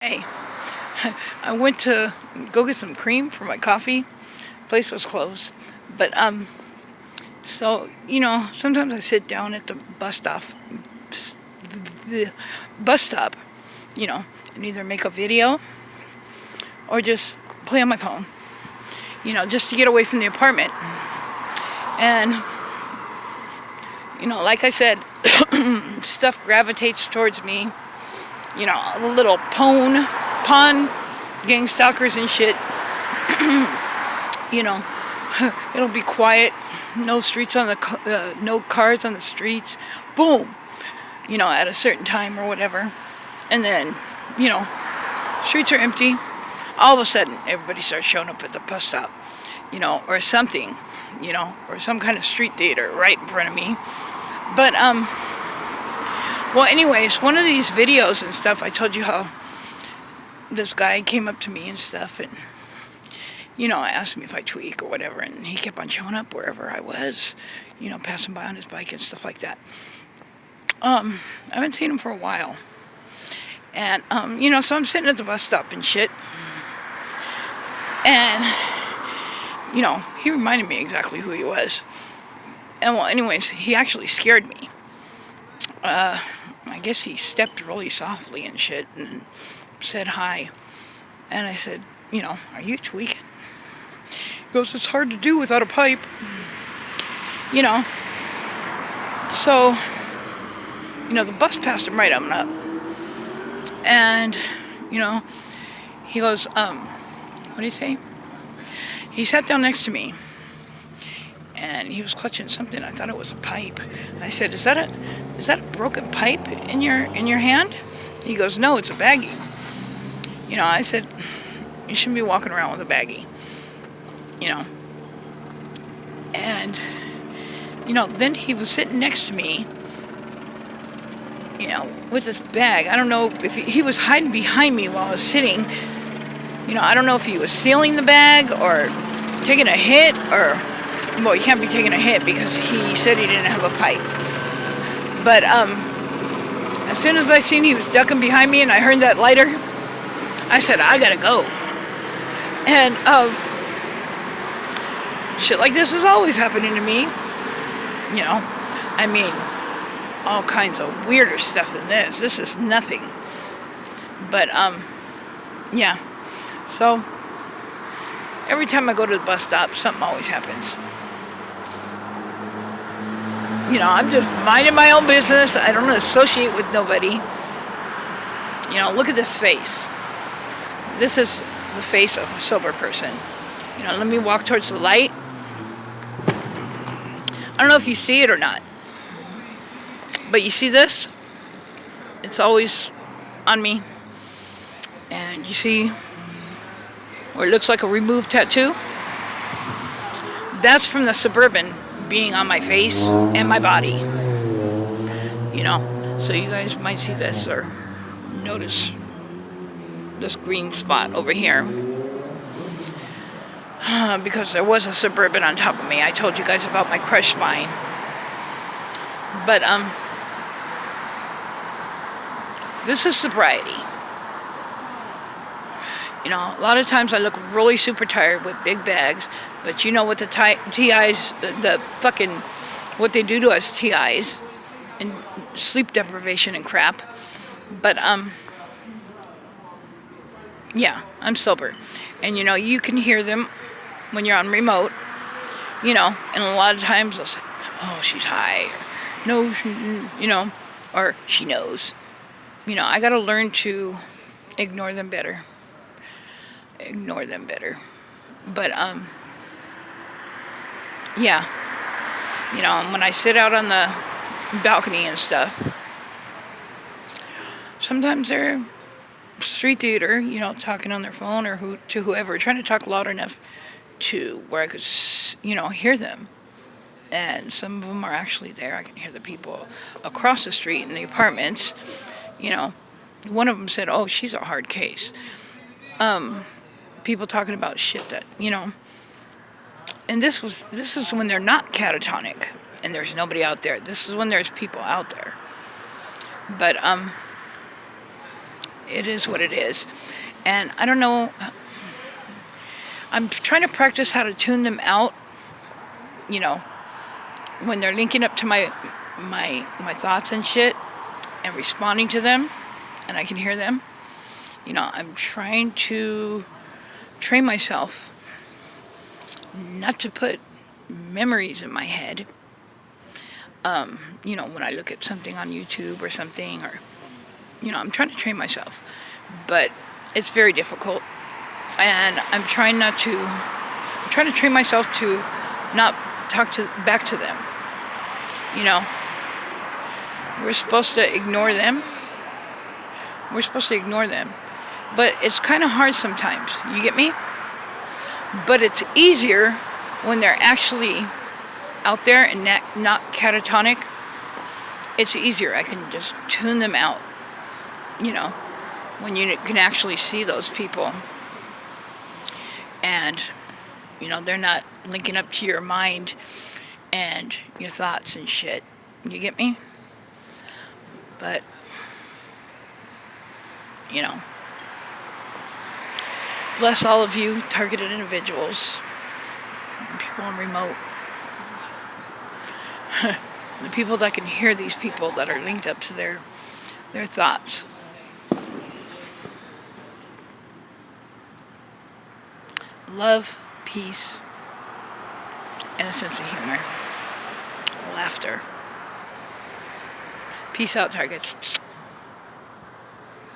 Hey, I went to go get some cream for my coffee. Place was closed. But, so, sometimes I sit down at the the bus stop, and either make a video or just play on my phone, just to get away from the apartment. And, like I said, stuff gravitates towards me. The little pawn gang stalkers and shit. It'll be quiet, no cars on the streets. Boom, at a certain time or whatever, and then, streets are empty. All of a sudden, everybody starts showing up at the bus stop, or something, or some kind of street theater right in front of me. But well, anyways, one of these videos and stuff, I told you how this guy came up to me and stuff, and, asked me if I tweak or whatever, and he kept on showing up wherever I was, passing by on his bike and stuff like that. I haven't seen him for a while. And, so I'm sitting at the bus stop and shit. And, he reminded me exactly who he was. And, well, anyways, he actually scared me. I guess he stepped really softly and shit and said hi. And I said, are you tweaking? He goes, it's hard to do without a pipe. So, the bus passed him right up and up. And, he goes, what did he say? He sat down next to me. And he was clutching something. I thought it was a pipe. I said, "Is that a broken pipe in your hand?" He goes, "No, it's a baggie." I said, "You shouldn't be walking around with a baggie." And then he was sitting next to me, with this bag. I don't know if he was hiding behind me while I was sitting. I don't know if he was sealing the bag or taking a hit or. Well, he can't be taking a hit because he said he didn't have a pipe. But as soon as I seen he was ducking behind me and I heard that lighter, I said, I gotta go. And shit like this is always happening to me. All kinds of weirder stuff than this. This is nothing. But yeah. So every time I go to the bus stop, something always happens. I'm just minding my own business. I don't associate with nobody. Look at this face. This is the face of a sober person. Let me walk towards the light. I don't know if you see it or not. But you see this? It's always on me. And you see where it looks like a removed tattoo? That's from the Suburban being on my face and my body. So you guys might see this or notice this green spot over here. Because there was a Suburban on top of me. I told you guys about my crushed spine. But, this is sobriety. A lot of times I look really super tired with big bags, but what the TIs, what they do to us TIs, and sleep deprivation and crap. But, yeah, I'm sober. And, you can hear them when you're on remote, and a lot of times they'll say, oh, she's high, or no, or she knows. I gotta learn to ignore them better. But, yeah. When I sit out on the balcony and stuff, sometimes they're street theater, talking on their phone or to whoever, trying to talk loud enough to where I could, hear them. And some of them are actually there. I can hear the people across the street in the apartments. One of them said, oh, she's a hard case. People talking about shit that, and this is when they're not catatonic and there's nobody out there. This is when there's people out there. But it is what it is. And I don't know, I'm trying to practice how to tune them out, you know, when they're linking up to my thoughts and shit and responding to them and I can hear them. You know, I'm trying to train myself not to put memories in my head. You know, when I look at something on YouTube or something, or, you know, I'm trying to train myself, but it's very difficult. And I'm trying to train myself to not talk back to them. You know, we're supposed to ignore them. But it's kind of hard sometimes. You get me? But it's easier when they're actually out there and not catatonic. It's easier. I can just tune them out. You know, when you can actually see those people. And, you know, they're not linking up to your mind and your thoughts and shit. You get me? But, you know, bless all of you targeted individuals, people on remote, the people that can hear these people that are linked up to their thoughts. Love, peace, and a sense of humor. Laughter. Peace out, targets.